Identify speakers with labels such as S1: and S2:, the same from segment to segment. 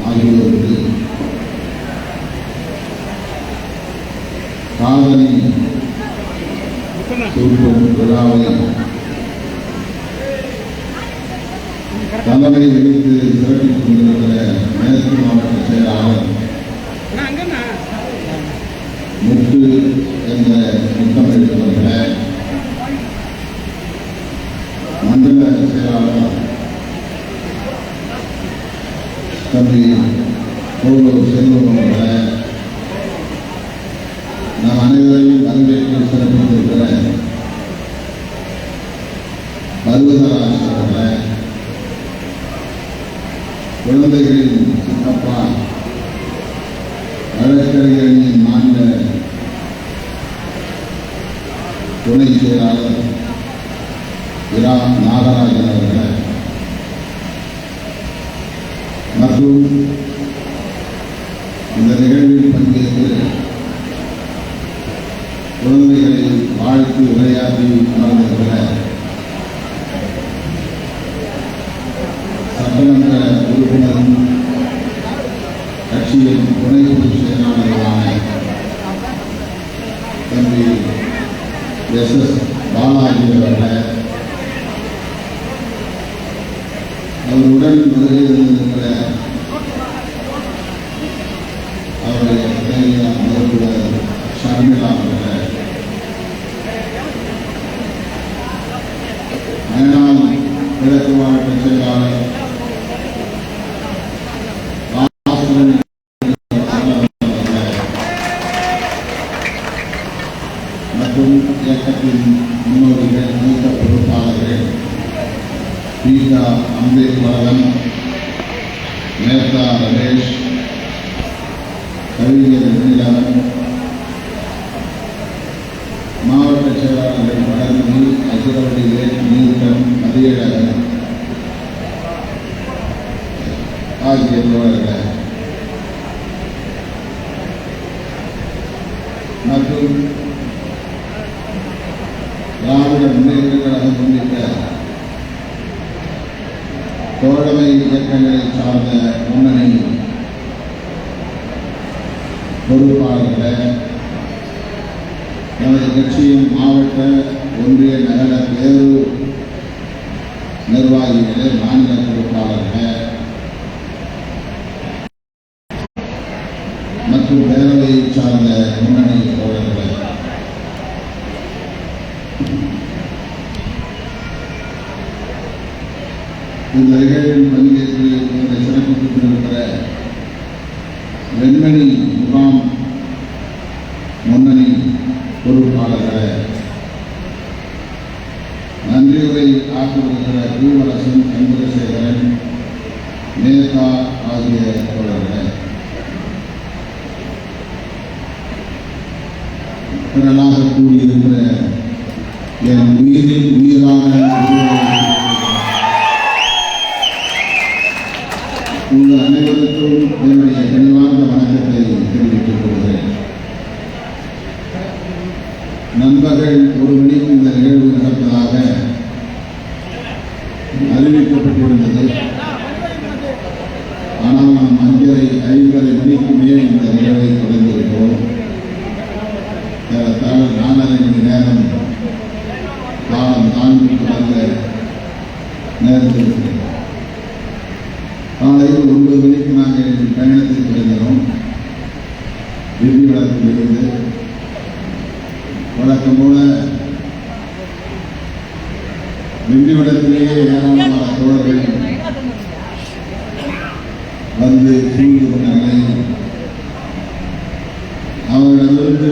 S1: ஆகியோருக்கு காதலி சூட்டும் விழாவை தலைமை வைத்து சிறப்பித்துக் கொண்டிருக்கிற மேற்கு மாவட்ட செயலாளர் முத்து என்ற முத்தமிழ் மண்டல செயலாளர் தம்பி கோளூர் செல்வம் அவர்களை நாம் அனைவரையும் வரவேற்று சிறப்பித்திருக்கிற பருவதராஜ் அவர்களை குழந்தைகளின் சித்தப்பா வழக்கறிஞரின் மாநில துணை செயலாளர் இரா நாகராஜன் அவர்கள் மற்றும் இந்த நிகழ்வில் பங்கேற்று குழந்தைகளை வாழ்த்து உரையாற்றி அமர்ந்திருக்கிற சட்டமன்ற உறுப்பினரும் கட்சியின் துணை பொதுச் செயலாளர்களான தம்பி எஸ் பாலாஜி அவர்களை அவருடன் வருகை இருந்திருக்கிற அவருடைய மருத்துவர் ஷர்மிளா அவர்களை மேனாள் கிழக்கு மாவட்ட செயலாளர் மற்றும் இயக்கத்தின் முன்னோடிகள் மூத்த பொறுப்பாளர்கள் பீகா அம்பேத்கரன், மேத்தா ரமேஷ், கவிஞர் வெண்ணிலவன், மாவட்ட செயலாளர்கள் வளர்ந்து அசுரவடி நீட்டம் மதியழகன் ஆகிய தோழர்கள் மற்றும் திராவிட முன்னேற்ற கழகம் உள்ளிட்ட தோழமை இயக்கங்களை சார்ந்த முன்னணி பொறுப்பாளர்களை, நமது கட்சியின் மாவட்ட ஒன்றிய நகர பேரூர் நிர்வாகிகளை, மாநில பொறுப்பாளர்கள் மற்றும் பேரவையை சார்ந்த முன்னணி தோழர்கள், இந்த நிகழ்வில் பங்கேற்று இந்த சிறப்பித்துக் கொண்டிருக்கிற வெண்மணி முகாம் முன்னணி பொறுப்பாளர்களை, நன்றியுரை ஆற்றுகிற பூவரசன், சந்திரசேகரன், மேதா ஆகிய தோழர்களை, திரளாக கூடியிருக்கிற என் உயிரின் உயிரான உங்கள் அனைவருக்கும் என்னுடைய கனிவார்ந்த வணக்கத்தை தெரிவித்துக் கொள்கிறேன். நண்பர்கள் 1 மணிக்கு இந்த நிகழ்வு நடப்பதாக அறிவிக்கப்பட்டிருந்தது. ஆனால் நாம் 5:30 மணிக்கு மேல் இந்த நிகழ்வை தொடங்கியிருக்கிறோம். ஏறத்தாழ 4.5 மணி நேரம் காலம் தாண்டி தொடங்க நேரத்தில் காலையில் 9 மணிக்கு நாங்கள் எங்கள் பயணத்தை தொடங்கினோம். திண்டிவனத்திலிருந்து வழக்கம் போல திண்டிவனத்திலேயே ஏராளமான தோழர்கள் வந்து சூழ்ந்து கொண்ட நிலையில் அவர்களிடமிருந்து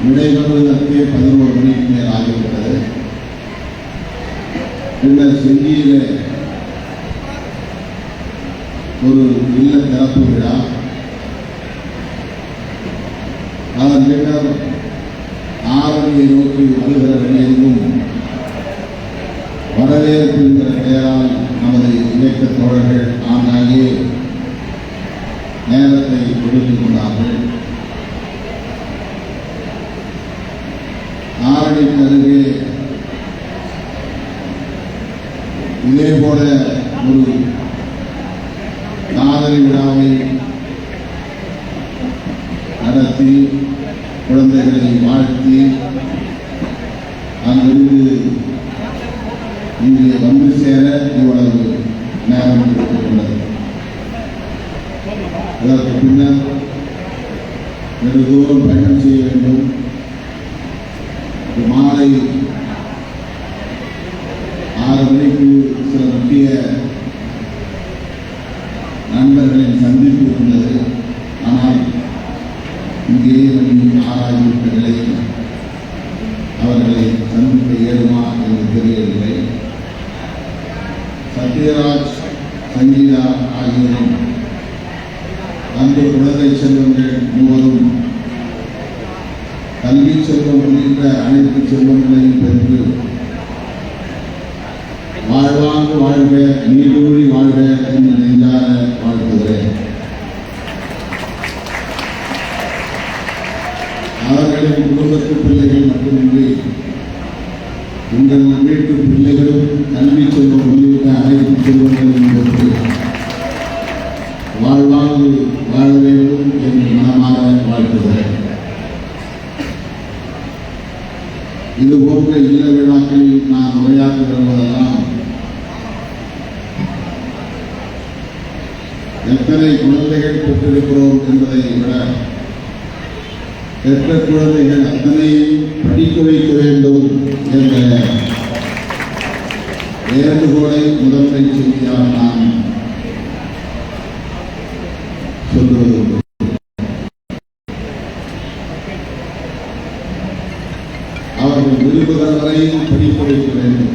S1: விடைபெறுவதற்கே 11 மணிக்கு மேல் ஆகிவிட்டது. பின்னர் செஞ்சியிலே ஒரு இல்ல திறப்பு விழா, அதன் பின்னர் ஆரணியை நோக்கி வருகிற வழியெங்கும் வரவேற்பு என்கிற பெயரால் நமது இயக்க தோழர்கள் ஆங்காங்கே நேரத்தை ஒதுக்கிக் கொண்டார்கள். ஆரணிக்கு அருகே இதே போல ஒரு மாலை விழாவை நடத்தி குழந்தைகளை வாழ்த்தி அங்கிருந்து இங்கே வந்து சேர இவ்வளவு நேரம் எடுத்துக்கொண்டது. அதற்கு பின்னர் வெகு தூரம் பயணம் செய்ய வேண்டும். மாலை 6 மணிக்கு சில முக்கிய நண்பர்களின் சந்திப்பு இருந்தது. ஆனால் இங்கேயே மணி 6 ஆகிவிட்ட நிலையில் அவர்களை சந்திக்க இயலுமா என்று தெரியவில்லை. சத்யராஜ், சங்கீதா ஆகியோரும் அன்பு குழந்தை செல்வங்கள் மூவரும் கல்வி செல்வம் உள்ளிட்ட அனைத்து செல்வங்களையும் பெற்று வாழ்வாங்கு வாழ்க, நீடூழி வாழ்க என்று நெஞ்சார வாழ்த்துகிறேன். அவர்களின் குடும்பத்து பிள்ளைகள் மட்டுமின்றி உங்கள் வீட்டு பிள்ளைகளும் கல்வி செல்வம் உள்ளிட்ட அனைத்து செல்வங்களையும் பெற்று வாழ்வாங்கு வாழ வேண்டும் என்று மனமாக வாழ்த்துகிறேன். இது போன்ற இல்ல விழாக்களில் நான் உரையாற்றி வருவதெல்லாம் எத்தனை குழந்தைகள் பெற்றிருக்கிறோம் என்பதை விட பெற்ற குழந்தைகள் அத்தனையும் படிக்க வைக்க வேண்டும் என்ற வேண்டுகோளை முதன்மை செய்தியாக நான் சொல்வது. அவர்கள் விரும்புகிற வரையில் படிக்க வைக்க வேண்டும்.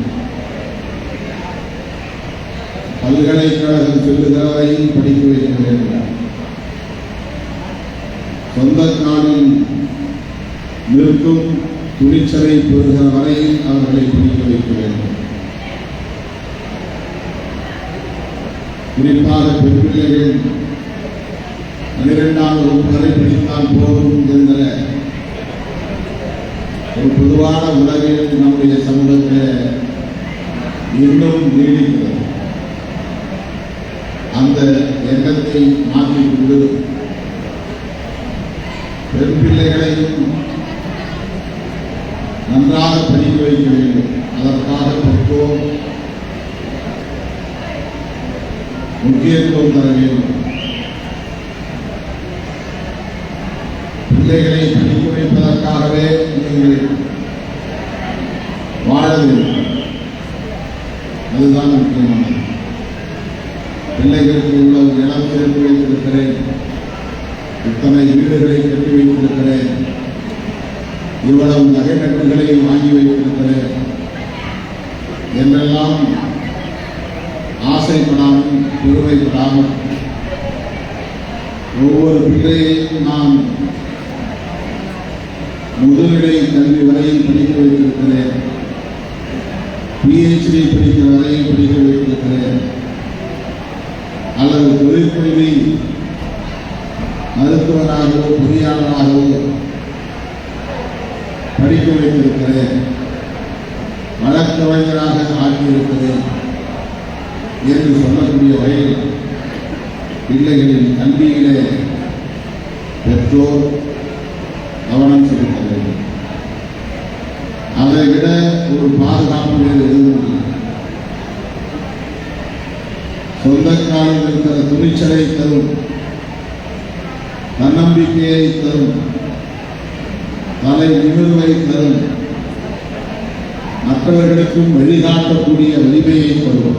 S1: பல்கலைக்கழகம் செல்லுகிற வரையில் படிக்க வைக்க வேண்டும். சொந்த காலில் நிற்கும் துணிச்சலை பெறுகிற வரையில் அவர்களை படிக்க வைக்க வேண்டும். குறிப்பாக பெண் பிள்ளைகள் 12ஆம் வகுப்பு வரை படித்தால் போதும் என்கிற ஒரு பொதுவான உலகில் நம்முடைய சமூகத்தில் இன்னும் நீடிக்கிறது. அந்த எண்ணத்தை மாற்றிக்கொண்டு பெண் பிள்ளைகளையும் நன்றாக படிக்க வைக்க வேண்டும். அதற்காக பெற்றோர் முக்கியத்துவம் தர வேண்டும். பிள்ளைகளை படிக்க வைப்பதற்காகவே நீங்கள் வாழ வேண்டும். அதுதான் முக்கியமானது. பிள்ளைகளுக்கு இவ்வளவு இடம் சேர்த்து வைத்திருக்கிறேன், இத்தனை வீடுகளை கட்டி வைத்திருக்கிறேன், இவ்வளவு நகை நட்டுகளை வாங்கி வைத்திருக்கிறேன் என்றெல்லாம் ஆசைப்படாமல், பெருமைப்படாமல் ஒவ்வொரு பிள்ளையையும் நான் முதுநிலை கல்வி வரையில் படிக்க வைத்திருக்கிறேன், PhD படிக்கிற வரையில் படிக்க வைத்திருக்கிறேன், அல்லது தொழிற்கல்வி மருத்துவராகவோ பொறியாளராகவோ படிக்க வைத்திருக்கிறேன், வழக்கறிஞராக ஆக்கியிருக்கிறேன் என்று சொல்லக்கூடிய வகையில் பிள்ளைகளின் கல்வியிலே பெற்றோர் கவனம் செலுத்த வேண்டும். அதை விட ஒரு பாதுகாப்பு எதுவும் சொந்த காலில் இருக்கிற துணிச்சலை தரும், தன்னம்பிக்கையை தரும், தலை நிமிர்வை தரும், மற்றவர்களுக்கும் வழிகாட்டக்கூடிய வலிமையை தரும்.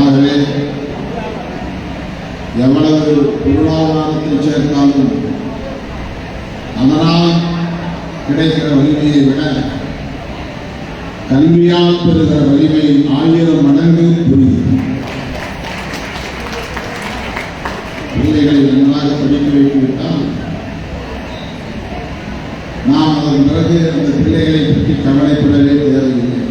S1: ஆகவே எவ்வளவு பொருளாதாரத்தை சேர்த்தாலும் அதனால் கிடைக்கிற வலிமையை விட கல்வியால் பெறுகிற வலிமை 1000 மடங்கு புரியும். பிள்ளைகளை நன்றாக படிக்க வைத்துவிட்டால் நாம் அதன் பிறகு அந்த பிள்ளைகளை பற்றி கவலைப்படவே தேவையில்லை.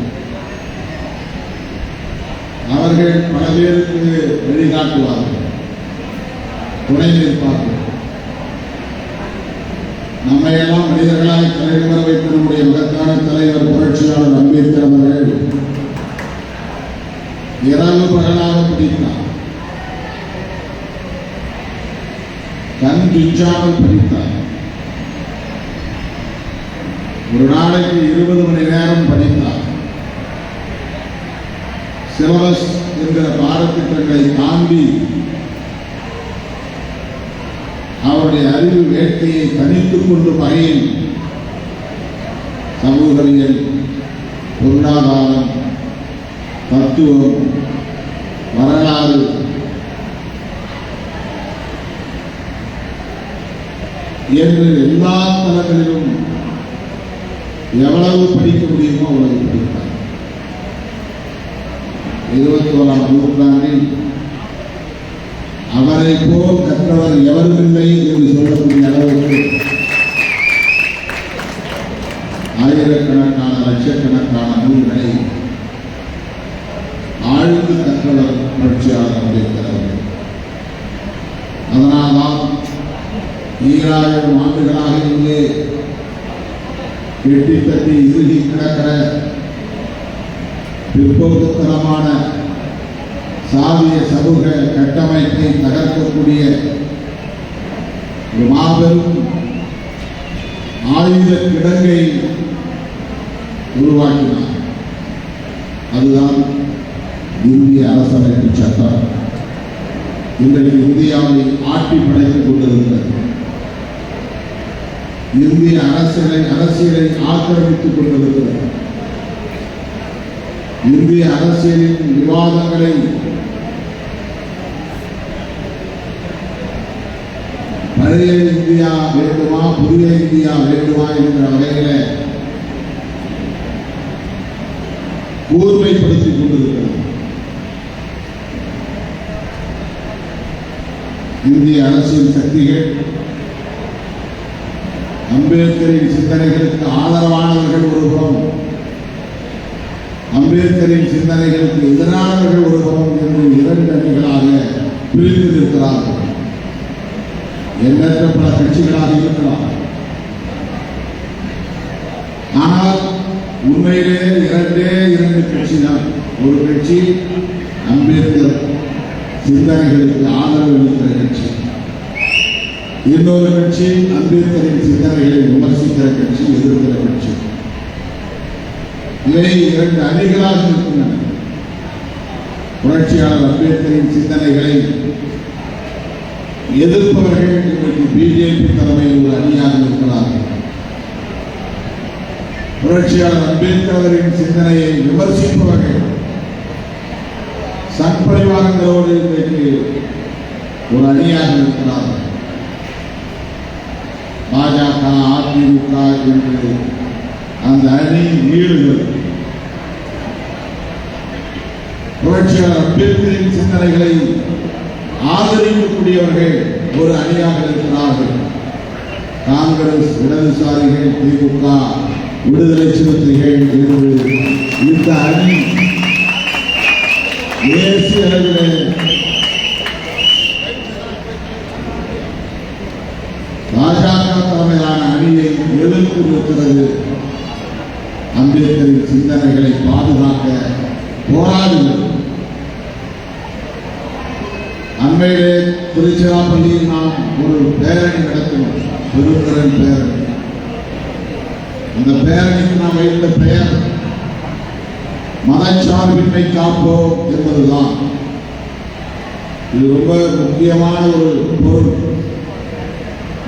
S1: அவர்கள் பல பேருக்கு வழிகாட்டுவார்கள், துணை நிற்பார்கள். நம்மையெல்லாம் மனிதர்களாய் தலைநிமிர வைத்த நம்முடைய மகத்தான தலைவர் புரட்சியாளர் அம்பேத்கர் அவர்கள் இரவு பகலாக படித்தார், கண் துஞ்சாமல் படித்தார். ஒரு நாளைக்கு 20 மணி நேரம் படித்தார். சிலபஸ் என்கிற பாடத்திட்டங்களை தாண்டி அவருடைய அறிவு வேட்கையை தனித்துக் கொண்டு வகையில் சமூகவியல், பொருளாதாரம், தத்துவம், வரலாறு என்று எல்லா தளங்களிலும் எவ்வளவு படிக்க முடியுமோ அவ்வளவு படித்தார். 21ஆம் நூற்றாண்டில் அவரை போல் கற்றவர் எவருமில்லை என்று சொல்லக்கூடிய அளவுக்கு ஆயிரக்கணக்கான லட்சக்கணக்கான நூல்களை ஆழ்ந்து கற்றவர் புரட்சியாளர் அம்பேத்கர் அவர்கள். அதனால்தான் 2000 ஆண்டுகளாக இங்கே வெட்டி தட்டி இறுதி கிடக்கிற பிற்போக்குத்தனமான சாதிய சமூக கட்டமைப்பை தகர்க்கக்கூடிய ஒரு மாபெரும் ஆயுத கிடங்கை உருவாக்கினார். அதுதான் இந்திய அரசமைப்பு சட்டம். இன்றைக்கு இந்தியாவை ஆட்டி படைத்துக் கொண்டிருக்கிறது. இந்திய அரசியலை ஆக்கிரமித்துக் கொண்டிருக்கிறது. இந்திய அரசியலின் விவாதங்களை பழைய இந்தியா வேண்டுமா, புதிய இந்தியா வேண்டுமா என்ற வகையில கூர்மைப்படுத்திக் கொண்டிருக்கிறது. இந்திய அரசியல் சக்திகள் அம்பேத்கரின் சிந்தனைகளுக்கு ஆதரவானவர்கள் ஒருபுறம், அம்பேத்கரின் சிந்தனைகளுக்கு எதிரானவர்கள் ஒருபுறம் என்று 2 அணிகளாக பிரிந்து நிற்கிறார்கள். எண்ணற்ற பல கட்சிகளாக இருக்கிறார். ஆனால் உண்மையிலே 2 கட்சி தான். ஒரு கட்சி அம்பேத்கர் சிந்தனைகளுக்கு ஆதரவு அளிக்கிற கட்சி, இன்னொரு கட்சி அம்பேத்கரின் சிந்தனைகளை விமர்சிக்கிற கட்சி, எதிர்க்கிற கட்சி. இவை 2 அணிகளாக இருக்கின்றன. புரட்சியாளர் அம்பேத்கரின் சிந்தனைகளை எதிர்ப்பவர்கள் இன்றைக்கு பிஜேபி தலைமையில் ஒரு அணியாக இருக்கிறார்கள். புரட்சியாளர் அம்பேத்கரின் சிந்தனையை விமர்சிப்பவர்கள் சங் பரிவாரங்களோடு இன்றைக்கு ஒரு அணியாக இருக்கிறார்கள். பாஜக, அதிமுக என்று அந்த அணி நீளுகிறது. புரட்சியாளர் அம்பேத்கரின் சிந்தனைகளை ஆதரிக்கக்கூடியவர்கள் ஒரு அணியாக இருக்கிறார்கள். காங்கிரஸ், இடதுசாரிகள், திமுக, விடுதலை சிறுத்தைகள் என்று இந்த அணி தேசிய அளவில் பாஜக தலைமையிலான அணியை எதிர்த்து நிற்கிறது. அம்பேத்கரின் சிந்தனைகளை பாதுகாக்க போராடுகிறது. அண்மையிலே திருச்சிராப்பள்ளியில் நாம் ஒரு பேரணி நடத்தினோம், பெருந்திரன் பேரணி. அந்த பேரணிக்கு நாம் வைத்த பெயர் மதச்சார்பின்மை காப்போம் என்பதுதான். இது ரொம்ப முக்கியமான ஒரு பொருள்,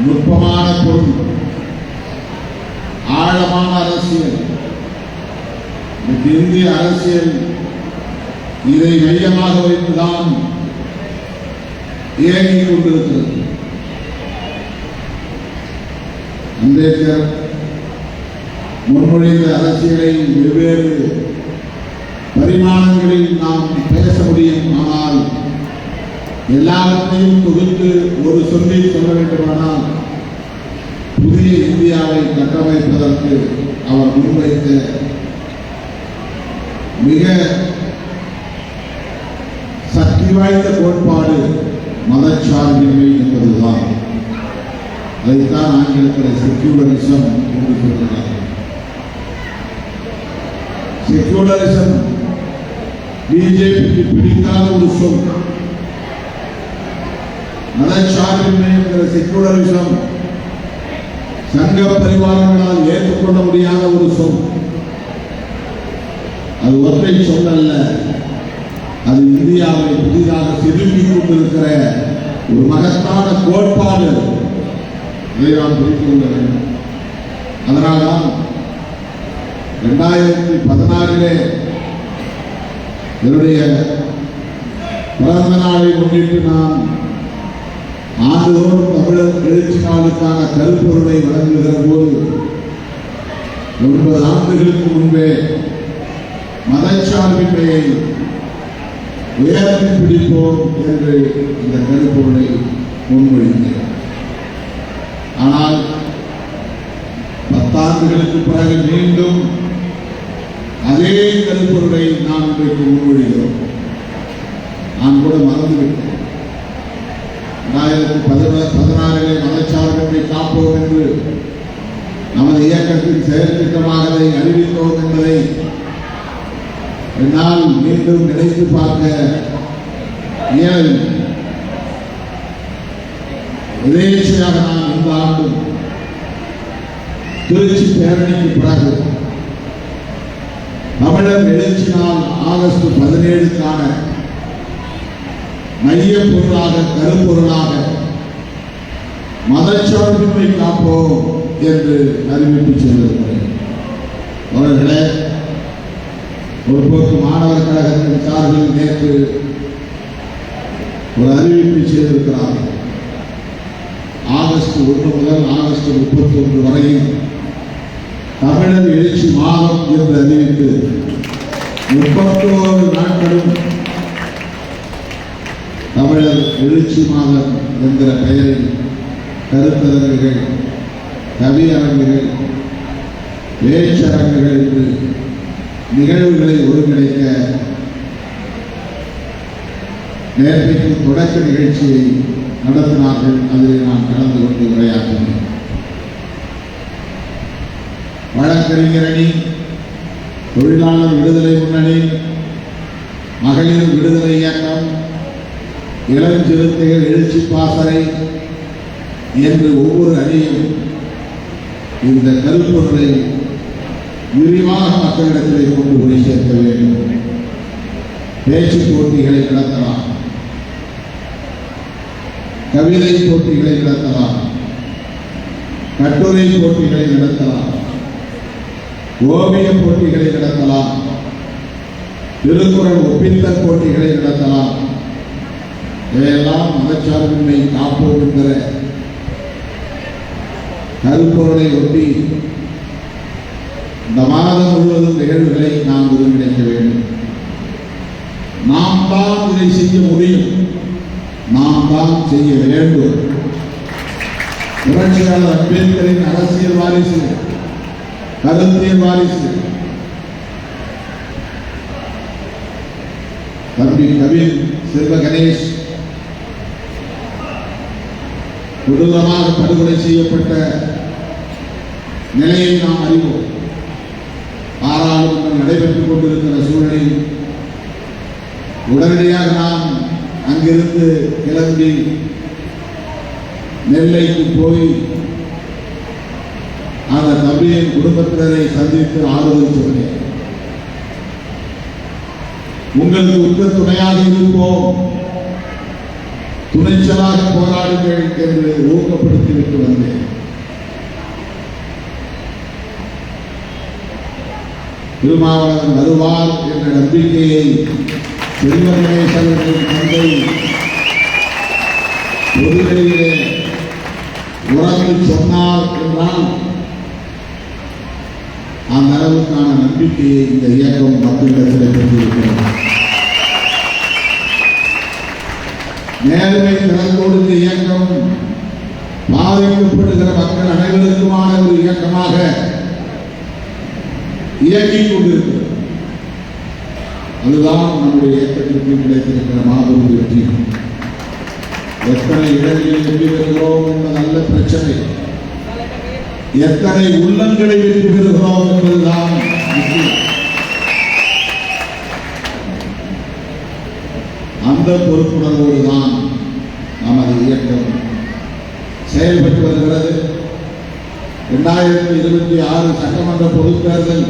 S1: நுட்பமான பொருள், ஆழமான அரசியல். இந்திய அரசியல் இதை மையமாக வைத்துதான் இயங்கிக் கொண்டிருக்கிறது. அம்பேத்கர் முன்மொழிந்த அரசியலை வெவ்வேறு பரிமாணங்களில் நாம் பேச முடியும். ஆனால் எல்லாவற்றையும் தொகுத்து ஒரு சொல்லில் சொல்ல வேண்டுமானால் புதிய இந்தியாவை கட்டமைப்பதற்கு அவர் முன்வைத்த மிக சக்தி வாய்ந்த கோட்பாடு மதச்சார்பின்மை என்பதுதான். அதைத்தான் ஆங்கிலத்தில் செக்யூலரிசம் என்று சொல்கிறார்கள். செக்யூலரிசம் பிஜேபிக்கு பிடிக்காத ஒரு சொல். மதச்சார்பின்மை என்கிற செக்குலரிசம் சங்க பரிவாரங்களால் ஏற்றுக்கொள்ள முடியாத ஒரு சொல். அது ஒற்றை சொல் அல்ல, அது இந்தியாவை புதிதாக செதுக்கிக் கொண்டிருக்கிற ஒரு மகத்தான கோட்பாடு. இதை நாம் புரிந்து கொள்ள வேண்டும். அதனால்தான் 2016 என்னுடைய பிறந்த நாளை முன்னிட்டு நான் ஆண்டுதோறும் தமிழர் எழுச்சி நாளுக்கான கருப்பொருளை வழங்குகிற போது 9 ஆண்டுகளுக்கு முன்பே மதச்சார்பின்மையை உயர்த்தி பிடிப்போம் என்று இந்த கருப்பொருளை முன்மொழிந்தேன். ஆனால் 10 ஆண்டுகளுக்கு பிறகு மீண்டும் அதே கருப்பொருளை நாம் இன்றைக்கு முன்மொழிகிறோம். நான் கூட மறந்துவிட்டேன். 2016 மதச்சார்பின்மை காப்போம் என்று நமது இயக்கத்தின் செயல் திட்டமாக அதை அறிவித்தோம் என்பதை என்னால் மீண்டும் நினைத்து பார்க்க இயலவில்லை. எதேச்சையாக நான் இந்த ஆண்டு திருச்சி பேரணிக்கு பிறகு தமிழர் எழுச்சி நாள் ஆகஸ்ட் 17க்கான மைய பொருளாக கருப்பொருளாக மதச்சார்பின்மை காப்போம் என்று அறிவிப்பு செய்திருக்கிறேன். அவர்களே, முற்போக்கு மாணவர் கழகத்தின் சார்பில் நேற்று ஒரு அறிவிப்பை செய்திருக்கிறார்கள். ஆகஸ்ட் 1 முதல் ஆகஸ்ட் 31 வரையில் தமிழர் எழுச்சி மாதம் என்று அறிவித்து 31 நாட்களும் தமிழர் எழுச்சி மாதம் என்கிற பெயரில் கருத்தரங்குகள், கவியரங்குகள், பேச்சரங்குகள் என்று நிகழ்வுகளை ஒருங்கிணைக்க நேற்றைக்கு தொடக்க நிகழ்ச்சியை நடத்தினார்கள். அதில் நான் கலந்து கொண்டு உரையாற்றினேன். வழக்கறிஞர் அணி, தொழிலாளர் விடுதலை முன்னணி, மகளிர் விடுதலை இயக்கம், இளஞ்சிறுத்தைகள் எழுச்சி பாசறை என்று ஒவ்வொரு அணியும் இந்த கருப்பொருளை விரிவாக மக்களிடத்திலே கொண்டு போய் சேர்க்க வேண்டும். பேச்சு போட்டிகளை நடத்தலாம், கவிதை போட்டிகளை நடத்தலாம், கட்டுரை போட்டிகளை நடத்தலாம், ஓவிய போட்டிகளை நடத்தலாம், திருக்குறள் ஒப்பித்தல் போட்டிகளை நடத்தலாம். இவையெல்லாம் மதச்சார்பின்மை காப்போம் என்கிற கருப்பொருளை ஒட்டி இந்த மாதம் முழுவதும் நிகழ்வுகளை நாம் ஒருங்கிணைக்க வேண்டும். நாம் தான் இதை செய்ய முடியும், நாம் தான் செய்ய வேண்டும். புரட்சியாளர் அம்பேத்கரின் அரசியல் வாரிசு, கருத்தியல் வாரிசு தம்பி கவின் செல்வ கணேஷ் கொடூரமாக படுகொலை செய்யப்பட்ட நிலையை நாம் அறிவோம். பாராளுமன்றம் நடைபெற்றுக் கொண்டிருக்கிற சூழலில் உடனடியாக நாம் அங்கிருந்து கிளம்பி நெல்லைக்கு போய் அந்த தம்பியின் குடும்பத்தினரை சந்தித்து ஆறுதல் சொன்னேன். உங்களுக்கு உற்ற துணையாக இருப்போம், துணைச்சலாக போராடுங்கள் என்று ஊக்கப்படுத்திவிட்டு வந்தேன். திருமாவளவன் வருவார் என்ற நம்பிக்கையை செல்வ கணேசனின் தந்தை பொதுவெளியிலே உறந்து சொன்னார் என்றால் அந்த அளவுக்கான நம்பிக்கையை இந்த இயக்கம் மக்களிடத்தில் பெற்றிருக்கிறது. நேர்மை திறந்தோடு இந்த இயக்கம் பாதிக்கப்படுகிற மக்கள் அனைவருக்குமான ஒரு இயக்கமாக இயங்கிக் கொண்டிருக்கிறது. அதுதான் நம்முடைய இயக்கத்திற்கு கிடைத்திருக்கிற மாபெரும் வெற்றி. எத்தனை இடங்களில் வெற்றி பெறுகிறோம் என்பது நல்ல பிரச்சனை, எத்தனை உள்ளங்களை வெற்றி பெறுகிறோம் என்பதுதான் முக்கியம். அந்த பொறுப்புணர்வோடு தான் நமது இயக்கம் செயல்பட்டு வருகிறது. 2026 சட்டமன்ற பொதுத் தேர்தல்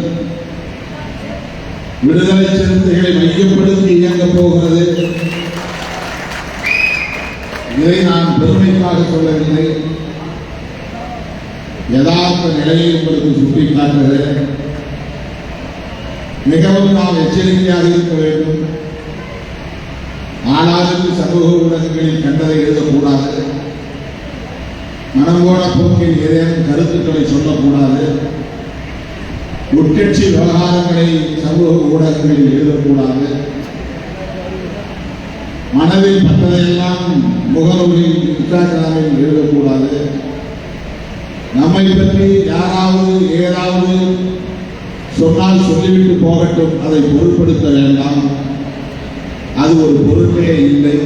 S1: விடுதலை சிறுத்தைகளை மையப்படுத்தி இயங்கப் போகிறது. இதை நான் பெருமைக்காக சொல்லவில்லை, யதார்த்த நிலையை உங்களுக்கு சுட்டிக்காட்டுகிறேன். மிகவும் நாம் எச்சரிக்கையாக இருக்க வேண்டும். ஆளாளுக்கு சமூக ஊடகங்களில் கண்டதை எழுதக்கூடாது. மனம்போன போக்கில் ஏதேனும் கருத்துக்களை சொல்லக்கூடாது. உட்கட்சி விவகாரங்களை சமூக ஊடகங்களில் எழுதக்கூடாது. மனதில் பட்டதையெல்லாம் முகநூலில் இன்ஸ்டாகிராமில் எழுதக்கூடாது. நம்மை பற்றி யாராவது ஏதாவது சொன்னால் சொல்லிவிட்டு போகட்டும், அதை பொருட்படுத்த வேண்டாம். அது ஒரு பொருட்டே இல்லை.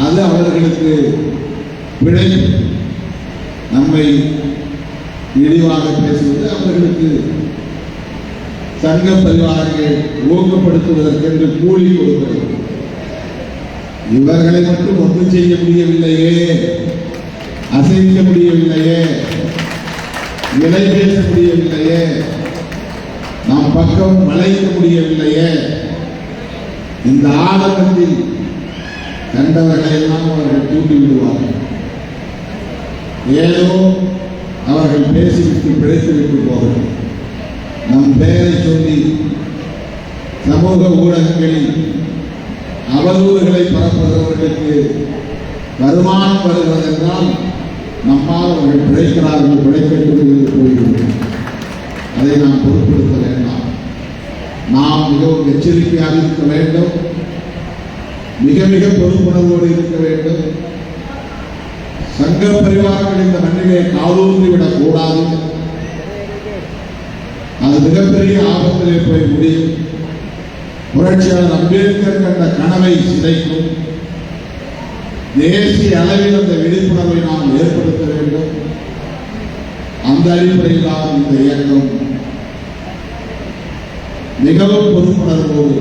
S1: அது அவர்களுக்கு பிழை. நம்மை இழிவாக பேசுவது அவர்களுக்கு சங்க பரிவாரங்கள் ஊக்கப்படுத்துவதற்கென்று கூலி கொடுக்கிறது. இவர்களை மட்டும் ஒன்றும் செய்ய முடியவில்லையே, அசைக்க முடியவில்லையே, விலை பேச முடியவில்லையே, நாம் பக்கம் வளைக்க முடியவில்லையே. இந்த ஆடம்பத்தில் கண்டவர்களை எல்லாம் அவர்கள் தூண்டி விடுவார்கள். ஏதோ அவர்கள் பேசிவிட்டு பிழைத்துவிட்டு போகிறார்கள். நம் பெயரை சொல்லி சமூக ஊடகங்களில் அவதூறுகளை பரப்புகிறவர்களுக்கு வருமானம் வருவதென்றால் நம்மால் அவர்கள் பிழைக்கிறார்கள், பிழைக்கட்டும் என்று போய்விடும். அதை நாம் பொருட்படுத்த வேண்டாம். நாம் மிகவும் எச்சரிக்கையாக இருக்க வேண்டும். மிக மிக பொறுப்புணர்வோடு இருக்க வேண்டும். சங்க பரிவாரங்கள் இந்த மண்ணிலே காலூன்றிவிடக் கூடாது. அது மிகப்பெரிய ஆபத்திலே போய் முடியும். புரட்சியாளர் அம்பேத்கர் கண்ட கனவை சிதைக்கும். தேசிய அளவில் அந்த விழிப்புணர்வை நாம் ஏற்படுத்த வேண்டும். அந்த அடிப்படையில் தான் இந்த இயக்கம் மிகவும் பொறுப்புணர்வோடு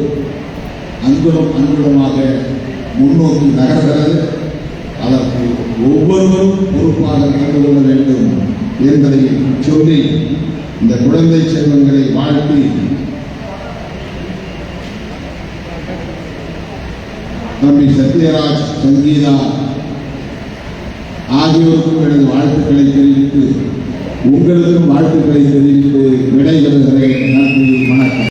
S1: அங்குலமாக முன்னோக்கி நகர்கிறது. அதற்கு ஒவ்வொருவரும் பொறுப்பாக நடந்து கொள்ள வேண்டும் என்பதை சொல்லி இந்த குழந்தை செல்வங்களை வாழ்த்தி தம்பி சத்யராஜ், சங்கீதா ஆகியோருக்கும் எனது வாழ்த்துக்களை தெரிவித்து உங்களுக்கும் வாழ்த்துக்களை தெரிவித்து விடைபெறுகிறேன்.